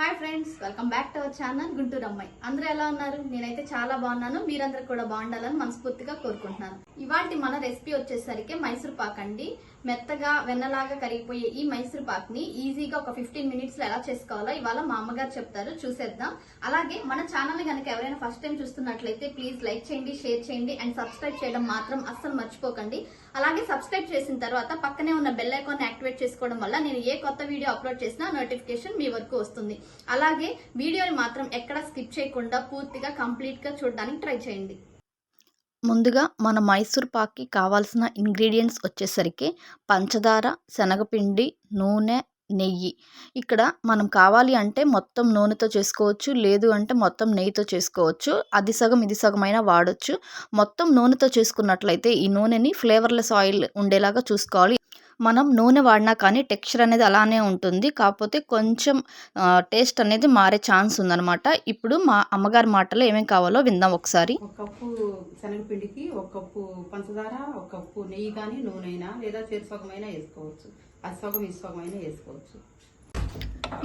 Hi friends, welcome back to our channel Guntur అమ్మాయి. అందరూ ఎలా ఉన్నారు? నేనైతే చాలా బాగున్నాను. మీరందరూ కూడా బాగుండాలని మనస్ఫూర్తిగా కోరుకుంటున్నాను. ఇవాళ మన రెసిపీ వచ్చేసరికి మైసూర్ పాక్ అండి. మెత్తగా వెన్నలాగా కరిగిపోయే ఈ మైసూర్ పాక్ ని ఈజీగా ఒక 15 మినిట్స్ లో ఎలా చేసుకోవాలో ఇవాళ మా అమ్మగారు చెప్తారు, చూసేద్దాం. అలాగే మన ఛానల్ కనుక ఎవరైనా ఫస్ట్ టైం చూస్తున్నట్లయితే ప్లీజ్ లైక్ చేయండి, షేర్ చేయండి అండ్ సబ్స్క్రైబ్ చేయడం మాత్రం అస్సలు మర్చిపోకండి. అలాగే సబ్స్క్రైబ్ చేసిన తర్వాత పక్కనే ఉన్న బెల్ ఐకాన్ యాక్టివేట్ చేసుకోవడం వల్ల నేను ఏ కొత్త వీడియో అప్లోడ్ చేసినా నోటిఫికేషన్ మీ వరకు వస్తుంది. అలాగే వీడియోని మాత్రం ఎక్కడ స్కిప్ చేయకుండా పూర్తిగా కంప్లీట్ గా చూడడానికి ట్రై చేయండి. ముందుగా మన మైసూర్ పాక్కి కావాల్సిన ఇంగ్రీడియంట్స్ వచ్చేసరికి పంచదార, శనగపిండి, నూనె, నెయ్యి. ఇక్కడ మనం కావాలి అంటే మొత్తం నూనెతో చేసుకోవచ్చు, లేదు అంటే మొత్తం నెయ్యితో చేసుకోవచ్చు. అది సగం ఇది సగమైనా వాడచ్చు. మొత్తం నూనెతో చేసుకున్నట్లయితే ఈ నూనెని ఫ్లేవర్లెస్ ఆయిల్ ఉండేలాగా చూసుకోవాలి. మనం నూనె వాడినా కానీ టెక్స్చర్ అనేది అలానే ఉంటుంది, కాకపోతే కొంచెం టేస్ట్ అనేది మారే ఛాన్స్ ఉందన్నమాట. ఇప్పుడు మా అమ్మగారి మాటలో ఏమేమి కావాలో విందాం ఒకసారి. ఒక కప్పు శనగపిండికి ఒక కప్పు పంచదార, ఒక కప్పు నెయ్యి కానీ నూనె అయినా లేదా చెరుసగమైనా వేసుకోవచ్చు. అది సగం ఈ సగమైనా వేసుకోవచ్చు.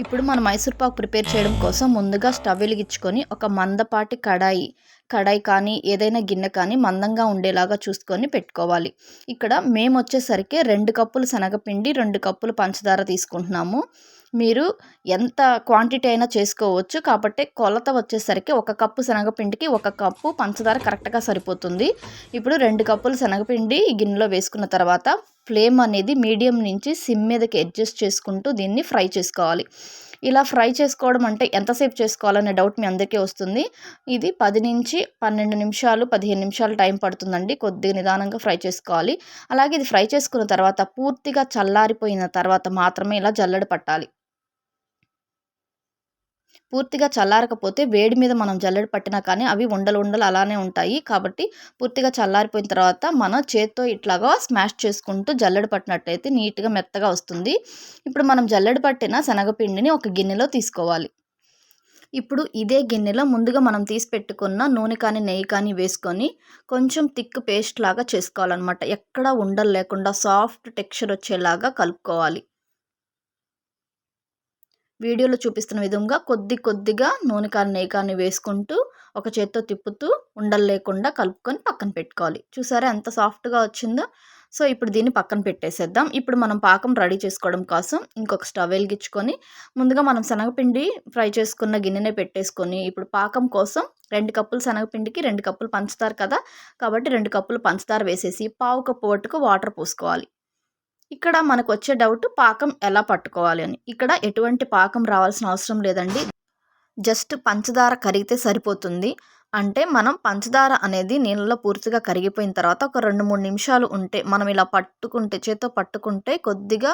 ఇప్పుడు మన మైసూర్ పాక్ ప్రిపేర్ చేయడం కోసం ముందుగా స్టవ్ వెలిగించుకొని ఒక మందపాటి కడాయి కానీ ఏదైనా గిన్నె కానీ మందంగా ఉండేలాగా చూసుకొని పెట్టుకోవాలి. ఇక్కడ మేము వచ్చేసరికి 2 కప్పులు శనగపిండి, 2 కప్పులు పంచదార తీసుకుంటున్నాము. మీరు ఎంత క్వాంటిటీ అయినా చేసుకోవచ్చు, కాబట్టి కొలత వచ్చేసరికి 1 కప్పు శనగపిండికి 1 కప్పు పంచదార కరెక్ట్గా సరిపోతుంది. ఇప్పుడు 2 కప్పులు శనగపిండి గిన్నెలో వేసుకున్న తర్వాత ఫ్లేమ్ అనేది మీడియం నుంచి సిమ్ మీదకి అడ్జస్ట్ చేసుకుంటూ దీన్ని ఫ్రై చేసుకోవాలి. ఇలా ఫ్రై చేసుకోవడం అంటే ఎంతసేపు చేసుకోవాలనే డౌట్ మీ అందరికీ వస్తుంది. ఇది 10 నుంచి 12 నిమిషాలు 15 నిమిషాలు టైం పడుతుందండి. కొద్దిగా నిదానంగా ఫ్రై చేసుకోవాలి. అలాగే ఇది ఫ్రై చేసుకున్న తర్వాత పూర్తిగా చల్లారిపోయిన తర్వాత మాత్రమే ఇలా జల్లెడ పట్టాలి. పూర్తిగా చల్లారకపోతే వేడి మీద మనం జల్లెడ పట్టినా కానీ అవి ఉండలు అలానే ఉంటాయి. కాబట్టి పూర్తిగా చల్లారిపోయిన తర్వాత మన చేత్తో ఇట్లాగా స్మాష్ చేసుకుంటూ జల్లెడ పట్టినట్టయితే నీట్గా మెత్తగా వస్తుంది. ఇప్పుడు మనం జల్లెడ పట్టిన శనగపిండిని ఒక గిన్నెలో తీసుకోవాలి. ఇప్పుడు ఇదే గిన్నెలో ముందుగా మనం తీసి పెట్టుకున్న నూనె కానీ నెయ్యి కానీ వేసుకొని కొంచెం థిక్ పేస్ట్ లాగా చేసుకోవాలన్నమాట. ఎక్కడ ఉండలు లేకుండా సాఫ్ట్ టెక్స్చర్ వచ్చేలాగా కలుపుకోవాలి. వీడియోలో చూపిస్తున్న విధంగా కొద్దిగా నూనె కానీ నెయ్యి కానీ వేసుకుంటూ ఒక చేత్తో తిప్పుతూ ఉండలు లేకుండా కలుపుకొని పక్కన పెట్టుకోవాలి. చూసారా ఎంత సాఫ్ట్గా వచ్చిందో. సో ఇప్పుడు దీన్ని పక్కన పెట్టేసేద్దాం. ఇప్పుడు మనం పాకం రెడీ చేసుకోవడం కోసం ఇంకొక స్టవ్ వెలిగించుకొని ముందుగా మనం శనగపిండి ఫ్రై చేసుకున్న గిన్నెనే పెట్టేసుకొని ఇప్పుడు పాకం కోసం 2 కప్పులు శనగపిండికి 2 కప్పులు పంచదార కదా, కాబట్టి 2 కప్పులు పంచదార వేసేసి పావు కప్పు వరకు వాటర్ పోసుకోవాలి. ఇక్కడ మనకు వచ్చే డౌట్ పాకం ఎలా పట్టుకోవాలి అని. ఇక్కడ ఎటువంటి పాకం రావాల్సిన అవసరం లేదండి. జస్ట్ పంచదార కరిగితే సరిపోతుంది. అంటే మనం పంచదార అనేది నీళ్ళలో పూర్తిగా కరిగిపోయిన తర్వాత ఒక 2-3 నిమిషాలు ఉంటే మనం ఇలా పట్టుకుంటే చేత్తో పట్టుకుంటే కొద్దిగా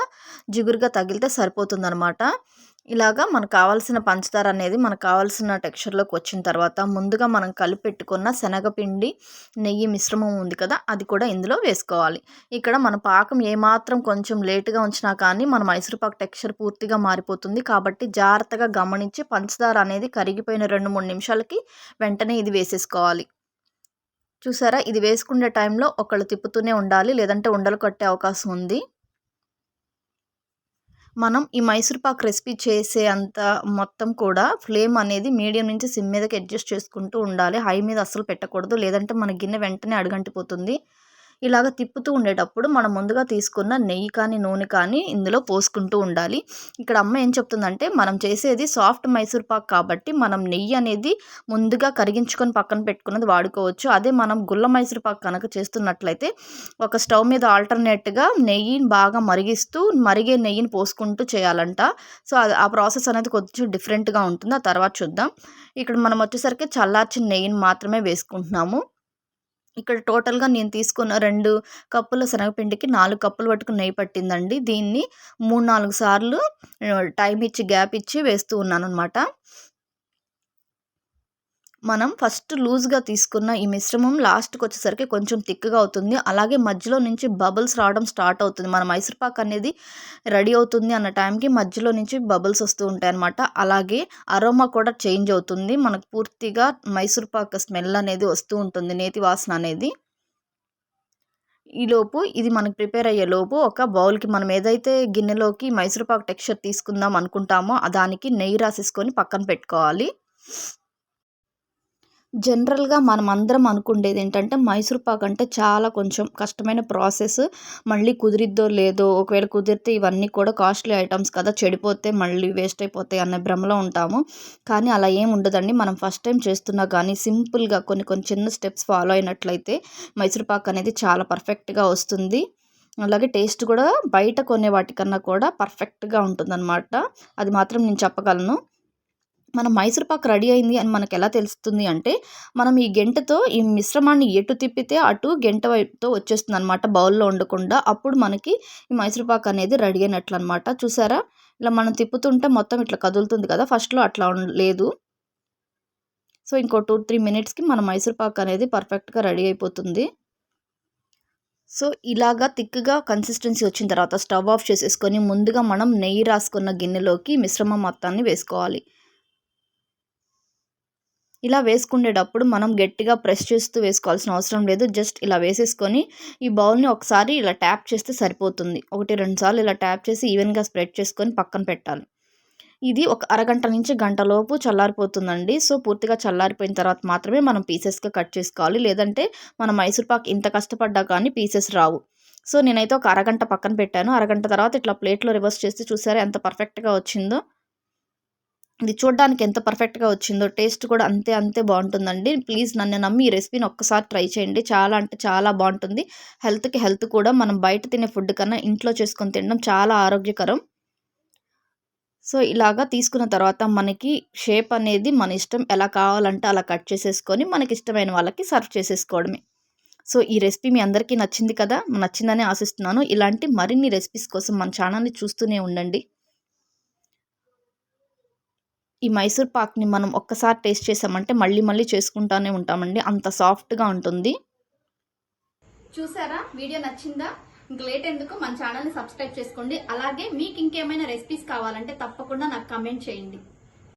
జిగురుగా తగిలితే సరిపోతుందనమాట. ఇలాగా మనకు కావాల్సిన పంచదార అనేది మనకు కావాల్సిన టెక్స్చర్లోకి వచ్చిన తర్వాత ముందుగా మనం కలిపి పెట్టుకున్న శనగపిండి నెయ్యి మిశ్రమం ఉంది కదా, అది కూడా ఇందులో వేసుకోవాలి. ఇక్కడ మన పాకం ఏమాత్రం కొంచెం లేటుగా ఉంచినా కానీ మన మైసూర్ పాక్ టెక్స్చర్ పూర్తిగా మారిపోతుంది. కాబట్టి జాగ్రత్తగా గమనించి పంచదార అనేది కరిగిపోయిన 2-3 నిమిషాలకి వెంటనే ఇది వేసేసుకోవాలి. చూసారా, ఇది వేసుకునే టైంలో ఒకళ్ళు తిప్పుతూనే ఉండాలి, లేదంటే ఉండలు కట్టే అవకాశం ఉంది. మనం ఈ మైసూర్ పాక్ రెసిపీ చేసే అంత మొత్తం కూడా ఫ్లేమ్ అనేది మీడియం నుంచి సిమ్ మీదకి అడ్జస్ట్ చేసుకుంటూ ఉండాలి. హై మీద అస్సలు పెట్టకూడదు, లేదంటే మన గిన్నె వెంటనే అడుగంటిపోతుంది. ఇలాగ తిప్పుతూ ఉండేటప్పుడు మనం ముందుగా తీసుకున్న నెయ్యి కానీ నూనె కానీ ఇందులో పోసుకుంటూ ఉండాలి. ఇక్కడ అమ్మ ఏం చెప్తుందంటే మనం చేసేది సాఫ్ట్ మైసూర్ పాక్ కాబట్టి మనం నెయ్యి అనేది ముందుగా కరిగించుకొని పక్కన పెట్టుకున్నది వాడుకోవచ్చు. అదే మనం గుల్ల మైసూర్ పాక్ కనుక చేస్తున్నట్లయితే ఒక స్టవ్ మీద ఆల్టర్నేట్గా నెయ్యిని బాగా మరిగే నెయ్యిని పోసుకుంటూ చేయాలంట. సో ఆ ప్రాసెస్ అనేది కొంచెం డిఫరెంట్గా ఉంటుంది. ఆ తర్వాత చూద్దాం. ఇక్కడ మనం వచ్చేసరికి చల్లార్చిన నెయ్యిని మాత్రమే వేసుకుంటున్నాము. ఇక్కడ టోటల్గా నేను తీసుకున్న 2 కప్పుల శనగపిండికి 4 కప్పులు పట్టుకు నెయ్యి పట్టిందండి. దీన్ని 3-4 సార్లు టైం ఇచ్చి గ్యాప్ ఇచ్చి వేస్తూ ఉన్నాను అనమాట. మనం ఫస్ట్ లూజ్గా తీసుకున్న ఈ మిశ్రమం లాస్ట్కి వచ్చేసరికి కొంచెం థిక్గా అవుతుంది. అలాగే మధ్యలో నుంచి బబుల్స్ రావడం స్టార్ట్ అవుతుంది. మన మైసూర్ పాక్ అనేది రెడీ అవుతుంది అన్న టైంకి మధ్యలో నుంచి బబుల్స్ వస్తూ ఉంటాయి అన్నమాట. అలాగే అరోమా కూడా చేంజ్ అవుతుంది. మనకు పూర్తిగా మైసూర్ పాక్ స్మెల్ అనేది వస్తూ ఉంటుంది, నేతి వాసన అనేది. ఈలోపు ఇది మనకి ప్రిపేర్ అయ్యేలోపు ఒక బౌల్కి మనం ఏదైతే గిన్నెలోకి మైసూర్పాకు టెక్స్చర్ తీసుకుందాం అనుకుంటామో దానికి నెయ్యి రాసేసుకొని పక్కన పెట్టుకోవాలి. జనరల్గా మనం అందరం అనుకుండేది ఏంటంటే మైసూర్పాకు అంటే చాలా కొంచెం కష్టమైన ప్రాసెస్, మళ్ళీ కుదిరిద్దో లేదో, ఒకవేళ కుదిరితే ఇవన్నీ కూడా కాస్ట్లీ ఐటమ్స్ కదా, చెడిపోతే మళ్ళీ వేస్ట్ అయిపోతాయి అనే భ్రమలో ఉంటాము. కానీ అలా ఏం ఉండదండి. మనం ఫస్ట్ టైం చేస్తున్నా కానీ సింపుల్గా కొన్ని కొన్ని చిన్న స్టెప్స్ ఫాలో అయినట్లయితే మైసూర్పాకు అనేది చాలా పర్ఫెక్ట్గా వస్తుంది. అలాగే టేస్ట్ కూడా బయట కొనే వాటికన్నా కూడా పర్ఫెక్ట్గా ఉంటుందన్నమాట. అది మాత్రం నేను చెప్పగలను. మన మైసూర్పాకు రెడీ అయింది అని మనకు ఎలా తెలుస్తుంది అంటే, మనం ఈ గెంటెతో ఈ మిశ్రమాన్ని ఎటు తిప్పితే అటు గెంట వైపుతో వచ్చేస్తుంది అనమాట, బౌల్లో ఉండకుండా. అప్పుడు మనకి ఈ మైసూర్పాకు అనేది రెడీ అయినట్లు అనమాట. చూసారా, ఇలా మనం తిప్పుతుంటే మొత్తం ఇట్లా కదులుతుంది కదా, ఫస్ట్లో అట్లా లేదు. సో ఇంకో 2-3 మినిట్స్కి మన మైసూర్పాకు అనేది పర్ఫెక్ట్గా రెడీ అయిపోతుంది. సో ఇలాగా థిక్గా కన్సిస్టెన్సీ వచ్చిన తర్వాత స్టవ్ ఆఫ్ చేసేసుకొని ముందుగా మనం నెయ్యి రాసుకున్న గిన్నెలోకి మిశ్రమం మొత్తాన్ని వేసుకోవాలి. ఇలా వేసుకునేటప్పుడు మనం గట్టిగా ప్రెస్ చేస్తూ వేసుకోవాల్సిన అవసరం లేదు. జస్ట్ ఇలా వేసేసుకొని ఈ బౌల్ని ఒకసారి ఇలా ట్యాప్ చేస్తే సరిపోతుంది. 1-2 సార్లు ఇలా ట్యాప్ చేసి ఈవెన్గా స్ప్రెడ్ చేసుకొని పక్కన పెట్టాలి. ఇది ఒక అరగంట నుంచి గంటలోపు చల్లారిపోతుందండి. సో పూర్తిగా చల్లారిపోయిన తర్వాత మాత్రమే మనం పీసెస్గా కట్ చేసుకోవాలి. లేదంటే మన మైసూర్పాకు ఇంత కష్టపడ్డా కానీ పీసెస్ రావు. సో నేనైతే ఒక అరగంట పక్కన పెట్టాను. అరగంట తర్వాత ఇట్లా ప్లేట్లో రివర్స్ చేస్తే చూసారా ఎంత పర్ఫెక్ట్గా వచ్చిందో. ఇది చూడడానికి ఎంత పర్ఫెక్ట్గా వచ్చిందో, టేస్ట్ కూడా అంతే బాగుంటుందండి. ప్లీజ్ నన్ను నమ్మి ఈ రెసిపీని ఒక్కసారి ట్రై చేయండి. చాలా అంటే చాలా బాగుంటుంది. హెల్త్కి హెల్త్ కూడా. మనం బయట తినే ఫుడ్ కన్నా ఇంట్లో చేసుకొని తినడం చాలా ఆరోగ్యకరం. సో ఇలాగా తీసుకున్న తర్వాత మనకి షేప్ అనేది మన ఇష్టం, ఎలా కావాలంటే అలా కట్ చేసేసుకొని మనకి ఇష్టమైన వాళ్ళకి సర్వ్ చేసేసుకోవడమే. సో ఈ రెసిపీ మీ అందరికీ నచ్చింది కదా, నచ్చిందని ఆశిస్తున్నాను. ఇలాంటి మరిన్ని రెసిపీస్ కోసం మన ఛానల్ని చూస్తూనే ఉండండి. ఈ మైసూర్ పాక్ని మనం ఒక్కసారి టేస్ట్ చేసామంటే మళ్ళీ చేసుకుంటానే ఉంటామండి, అంత సాఫ్ట్గా ఉంటుంది. చూసారా, వీడియో నచ్చిందా? ఇంక లేట్ ఎందుకు, మన ఛానల్ని సబ్స్క్రైబ్ చేసుకోండి. అలాగే మీకు ఇంకేమైనా రెసిపీస్ కావాలంటే తప్పకుండా నాకు కమెంట్ చేయండి.